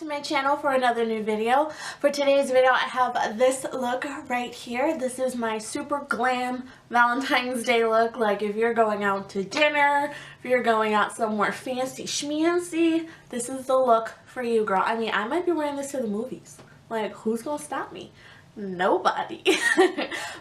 to my channel for another new video. For today's video I have this look right here. This is my super glam Valentine's Day look. Like if you're going out to dinner, if you're going out somewhere fancy schmancy, this is the look for you, girl. I mean, I might be wearing this to the movies. Like, who's gonna stop me? Nobody.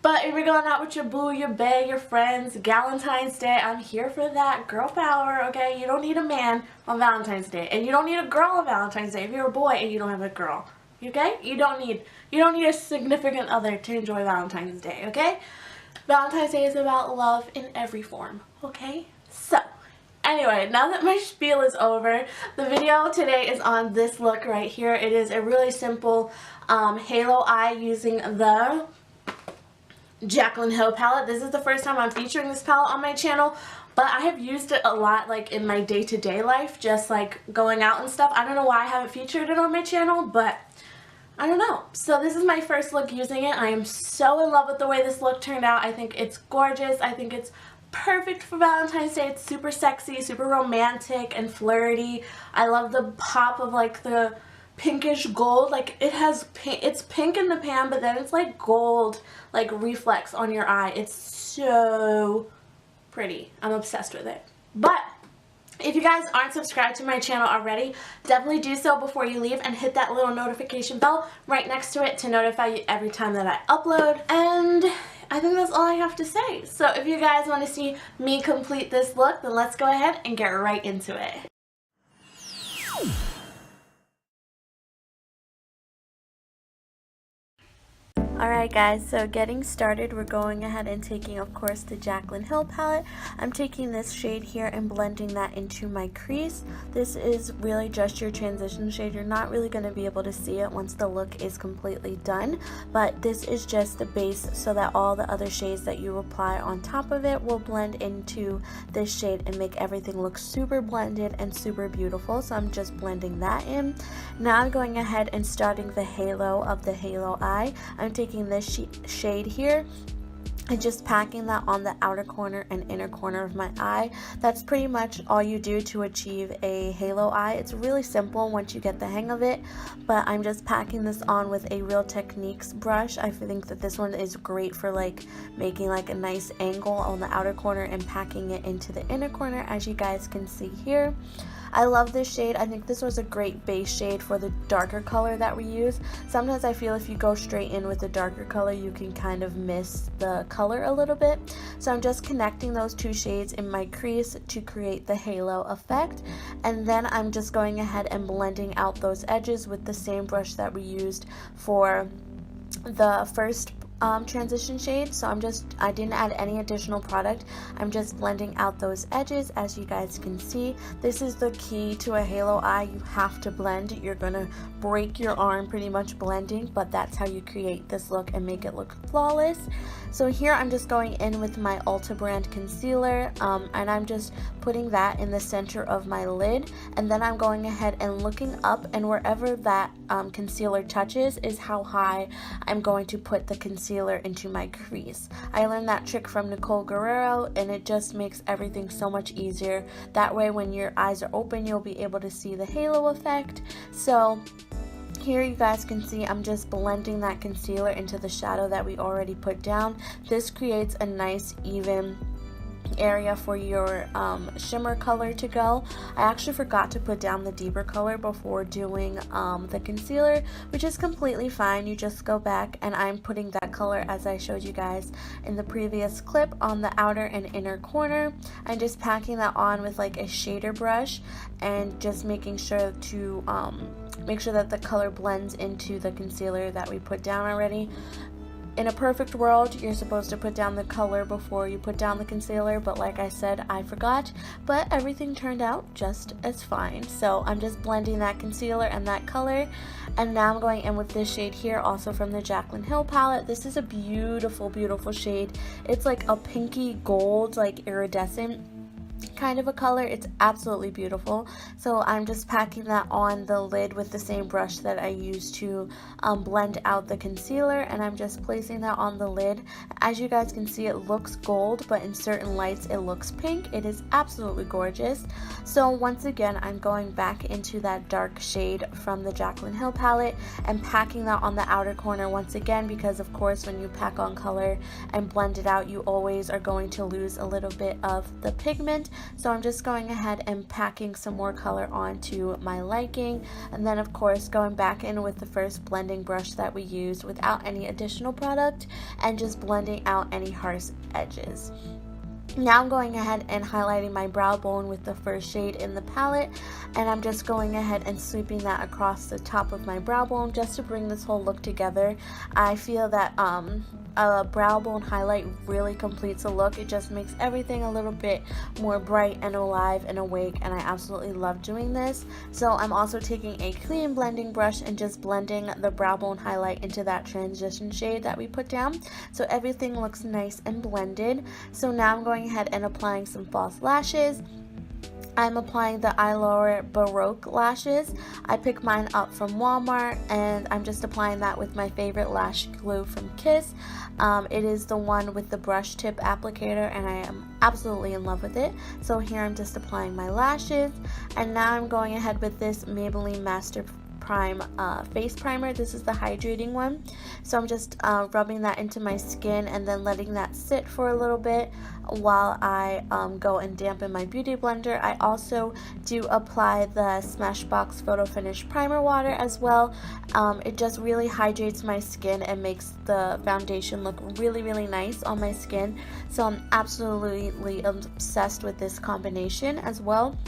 But if you're going out with your boo, your bae, your friends, Valentine's Day, I'm here for that. Girl power, okay? You don't need a man on Valentine's Day, and you don't need a girl on Valentine's Day if you're a boy and you don't have a girl. Okay? You don't need a significant other to enjoy Valentine's Day, okay? Valentine's Day is about love in every form, okay? So, anyway, now that my spiel is over, the video today is on this look right here. It is a really simple halo eye using the Jaclyn Hill palette. This is the first time I'm featuring this palette on my channel, but I have used it a lot like in my day-to-day life, just like going out and stuff. I don't know why I haven't featured it on my channel, but I don't know. So this is my first look using it. I am so in love with the way this look turned out. I think it's gorgeous. I think it's perfect for Valentine's Day. It's super sexy, super romantic and flirty. I love the pop of like the pinkish gold. Like it's pink in the pan, but then it's like gold, like reflex on your eye. It's so pretty. I'm obsessed with it. But if you guys aren't subscribed to my channel already, definitely do so before you leave and hit that little notification bell right next to it to notify you every time that I upload. And I think that's all I have to say. So if you guys want to see me complete this look, then let's go ahead and get right into it. Alright guys, so getting started, we're going ahead and taking, of course, the Jaclyn Hill palette. I'm taking this shade here and blending that into my crease. This is really just your transition shade. You're not really going to be able to see it once the look is completely done, but this is just the base so that all the other shades that you apply on top of it will blend into this shade and make everything look super blended and super beautiful. So I'm just blending that in. Now I'm going ahead and starting the halo of the halo eye. I'm taking this shade here and just packing that on the outer corner and inner corner of my eye. That's pretty much all you do to achieve a halo eye. It's really simple once you get the hang of it, but I'm just packing this on with a Real Techniques brush. I think that this one is great for like making like a nice angle on the outer corner and packing it into the inner corner, as you guys can see here. I love this shade. I think this was a great base shade for the darker color that we use. Sometimes I feel if you go straight in with the darker color, you can kind of miss the color a little bit. So I'm just connecting those two shades in my crease to create the halo effect. And then I'm just going ahead and blending out those edges with the same brush that we used for the first transition shade. So I didn't add any additional product. I'm just blending out those edges, as you guys can see. This is the key to a halo eye. You have to blend. You're gonna break your arm pretty much blending, but that's how you create this look and make it look flawless. So here I'm just going in with my Ulta brand concealer, and I'm just putting that in the center of my lid, and then I'm going ahead and looking up, and wherever that concealer touches is how high I'm going to put the concealer into my crease. I learned that trick from Nicole Guerrero, and it just makes everything so much easier. That way when your eyes are open, you'll be able to see the halo effect. So here you guys can see I'm just blending that concealer into the shadow that we already put down. This creates a nice even area for your shimmer color to go. I actually forgot to put down the deeper color before doing the concealer, which is completely fine. You just go back, and I'm putting that color as I showed you guys in the previous clip on the outer and inner corner. I'm just packing that on with like a shader brush and just making sure to make sure that the color blends into the concealer that we put down already. In a perfect world, you're supposed to put down the color before you put down the concealer, but like I said, I forgot, but everything turned out just as fine. So I'm just blending that concealer and that color, and now I'm going in with this shade here, also from the Jaclyn Hill palette. This is a beautiful, beautiful shade. It's like a pinky gold, like iridescent. kind of a color. It's absolutely beautiful. So I'm just packing that on the lid with the same brush that I used to blend out the concealer, and I'm just placing that on the lid. As you guys can see, it looks gold, but in certain lights it looks pink. It is absolutely gorgeous. So once again, I'm going back into that dark shade from the Jaclyn Hill palette and packing that on the outer corner once again, because of course when you pack on color and blend it out, you always are going to lose a little bit of the pigment. So I'm just going ahead and packing some more color onto my liking, and then of course going back in with the first blending brush that we used without any additional product and just blending out any harsh edges. Now I'm going ahead and highlighting my brow bone with the first shade in the palette, and I'm just going ahead and sweeping that across the top of my brow bone just to bring this whole look together. I feel that a brow bone highlight really completes a look. It just makes everything a little bit more bright and alive and awake, and I absolutely love doing this. So I'm also taking a clean blending brush and just blending the brow bone highlight into that transition shade that we put down, so everything looks nice and blended. So now I'm going ahead and applying some false lashes. I'm applying the Eyelire Baroque lashes. I picked mine up from Walmart, and I'm just applying that with my favorite lash glue from Kiss. It is the one with the brush tip applicator, and I am absolutely in love with it. So here I'm just applying my lashes, and now I'm going ahead with this Maybelline Master Prime face primer. This is the hydrating one. So I'm just rubbing that into my skin and then letting that sit for a little bit while I go and dampen my beauty blender. I also do apply the Smashbox Photo Finish Primer Water as well. It just really hydrates my skin and makes the foundation look really, really nice on my skin. So I'm absolutely obsessed with this combination as well.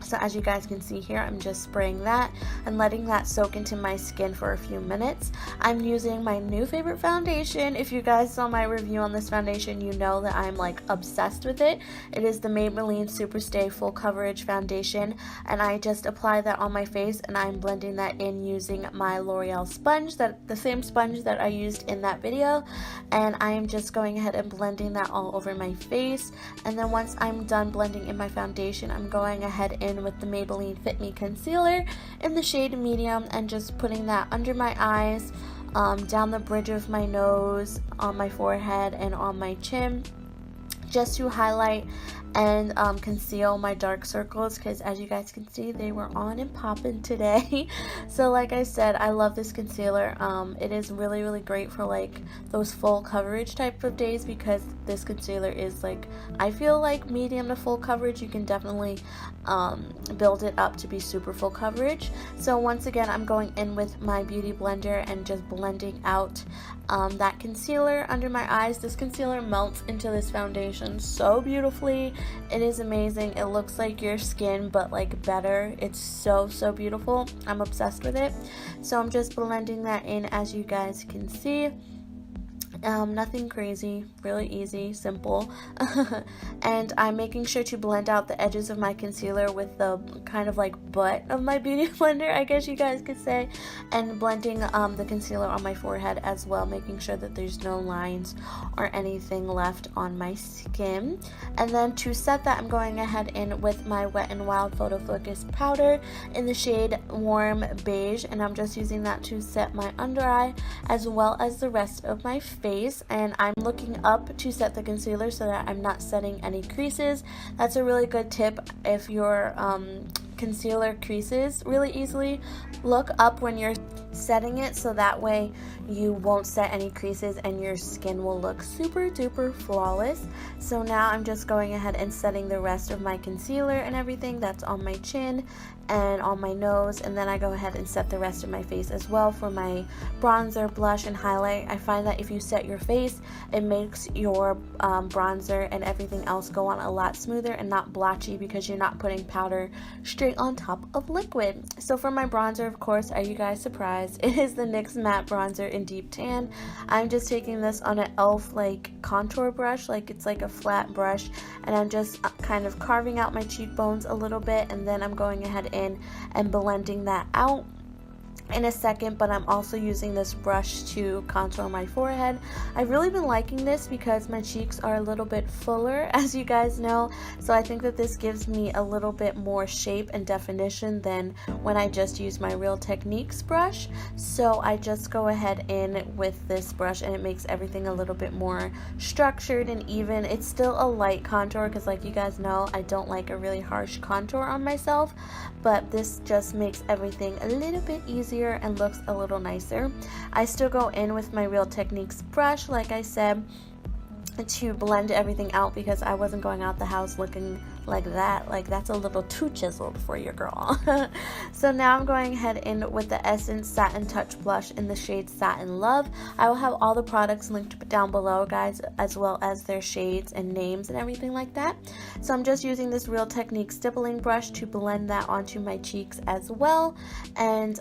So as you guys can see here, I'm just spraying that and letting that soak into my skin for a few minutes. I'm using my new favorite foundation. If you guys saw my review on this foundation, you know that I'm like obsessed with it. It is the Maybelline Superstay Full Coverage Foundation, and I just apply that on my face, and I'm blending that in using my Loreal sponge, the same sponge that I used in that video, and I am just going ahead and blending that all over my face. And then once I'm done blending in my foundation, I'm going ahead in with the Maybelline Fit Me Concealer in the shade medium and just putting that under my eyes, down the bridge of my nose, on my forehead, and on my chin, just to highlight and conceal my dark circles, because as you guys can see, they were on and popping today. So like I said, I love this concealer. It is really, really great for like those full coverage type of days, because this concealer is like, I feel like medium to full coverage. You can definitely build it up to be super full coverage. So once again, I'm going in with my beauty blender and just blending out that concealer under my eyes. This concealer melts into this foundation so beautifully. It is amazing. It looks like your skin, but like better. It's so, so beautiful. I'm obsessed with it. So I'm just blending that in, as you guys can see. Nothing crazy, really easy, simple. And I'm making sure to blend out the edges of my concealer with the kind of like butt of my beauty blender, I guess you guys could say, and blending the concealer on my forehead as well, making sure that there's no lines or anything left on my skin. And then to set that, I'm going ahead in with my Wet n Wild Photo Focus powder in the shade Warm Beige, and I'm just using that to set my under eye as well as the rest of my face. And I'm looking up to set the concealer so that I'm not setting any creases. That's a really good tip if your concealer creases really easily. Look up when you're setting it, so that way you won't set any creases and your skin will look super duper flawless. So now I'm just going ahead and setting the rest of my concealer and everything that's on my chin and on my nose, and then I go ahead and set the rest of my face as well for my bronzer, blush, and highlight. I find that if you set your face, it makes your bronzer and everything else go on a lot smoother and not blotchy, because you're not putting powder straight on top of liquid. So for my bronzer, of course, are you guys surprised? It is the NYX Matte Bronzer in Deep Tan. I'm just taking this on an e.l.f. like contour brush, like it's like a flat brush, and I'm just kind of carving out my cheekbones a little bit, and then I'm going ahead in and blending that out. in a second, but I'm also using this brush to contour my forehead. I've really been liking this because my cheeks are a little bit fuller, as you guys know, so I think that this gives me a little bit more shape and definition than when I just use my Real Techniques brush. So I just go ahead in with this brush and it makes everything a little bit more structured and even. It's still a light contour because, like you guys know, I don't like a really harsh contour on myself, but this just makes everything a little bit easier and looks a little nicer. I still go in with my Real Techniques brush, like I said, to blend everything out because I wasn't going out the house looking like that. Like, that's a little too chiseled for your girl. So now I'm going ahead in with the Essence Satin Touch Blush in the shade Satin Love. I will have all the products linked down below, guys, as well as their shades and names and everything like that. So I'm just using this Real Techniques stippling brush to blend that onto my cheeks as well. And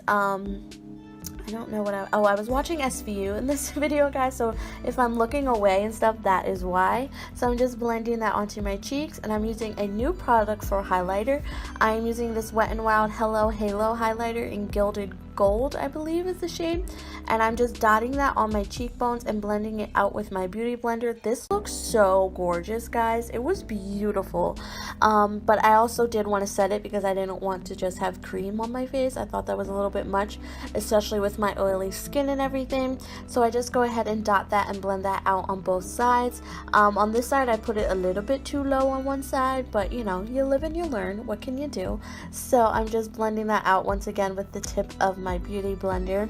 I don't know what I was watching SVU in this video, guys, so if I'm looking away and stuff, that is why. So I'm just blending that onto my cheeks, and I'm using a new product for highlighter. I'm using this Wet n Wild Hello Halo highlighter in Gilded Gold, I believe is the shade, and I'm just dotting that on my cheekbones and blending it out with my beauty blender. This looks so gorgeous, guys. It was beautiful, but I also did want to set it because I didn't want to just have cream on my face. I thought that was a little bit much, especially with my oily skin and everything. So I just go ahead and dot that and blend that out on both sides. On this side I put it a little bit too low on one side, but you know, you live and you learn. What can you do? So I'm just blending that out once again with the tip of my beauty blender,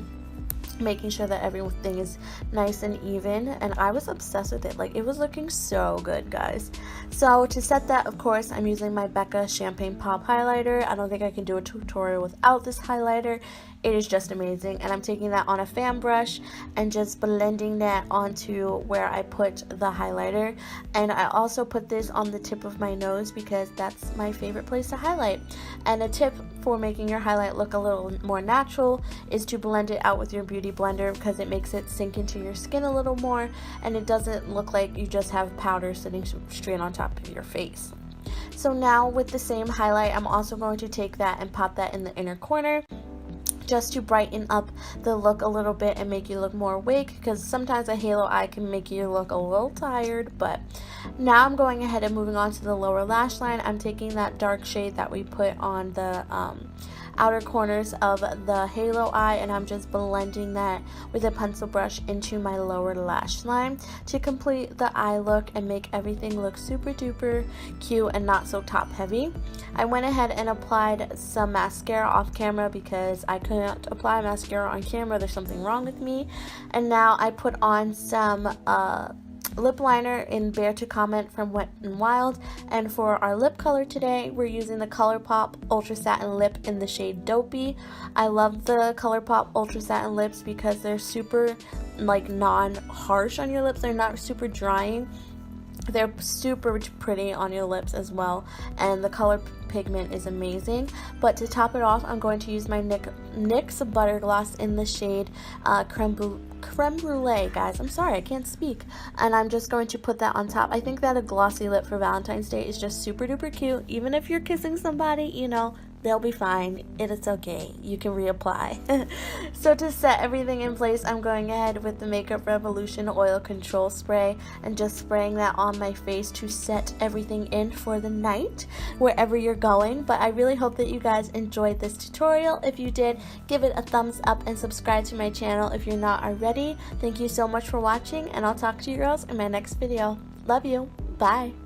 making sure that everything is nice and even, and I was obsessed with it. Like, it was looking so good, guys. So to set that, of course, I'm using my Becca Champagne Pop highlighter. I don't think I can do a tutorial without this highlighter. It is just amazing, and I'm taking that on a fan brush and just blending that onto where I put the highlighter. And I also put this on the tip of my nose because that's my favorite place to highlight. And a tip for making your highlight look a little more natural is to blend it out with your beauty blender because it makes it sink into your skin a little more, and it doesn't look like you just have powder sitting straight on top of your face. So now with the same highlight, I'm also going to take that and pop that in the inner corner, just to brighten up the look a little bit and make you look more awake, because sometimes a halo eye can make you look a little tired. But now I'm going ahead and moving on to the lower lash line. I'm taking that dark shade that we put on the outer corners of the halo eye, and I'm just blending that with a pencil brush into my lower lash line to complete the eye look and make everything look super duper cute and not so top heavy. I went ahead and applied some mascara off camera because I couldn't apply mascara on camera. There's something wrong with me. And now I put on some lip liner in Bear to Comment from Wet n Wild, and for our lip color today we're using the Colorpop Ultra Satin Lip in the shade Dopey. I love the Colorpop Ultra Satin lips because they're super like non-harsh on your lips. They're not super drying. They're super pretty on your lips as well, and the color pigment is amazing. But to top it off, I'm going to use my NYX Butter Gloss in the shade Creme Brûlée, guys. I'm sorry, I can't speak. And I'm just going to put that on top. I think that a glossy lip for Valentine's Day is just super duper cute. Even if you're kissing somebody, you know, they'll be fine. It's okay. You can reapply. So to set everything in place, I'm going ahead with the Makeup Revolution Oil Control Spray and just spraying that on my face to set everything in for the night, wherever you're going. But I really hope that you guys enjoyed this tutorial. If you did, give it a thumbs up and subscribe to my channel if you're not already. Thank you so much for watching, and I'll talk to you girls in my next video. Love you. Bye.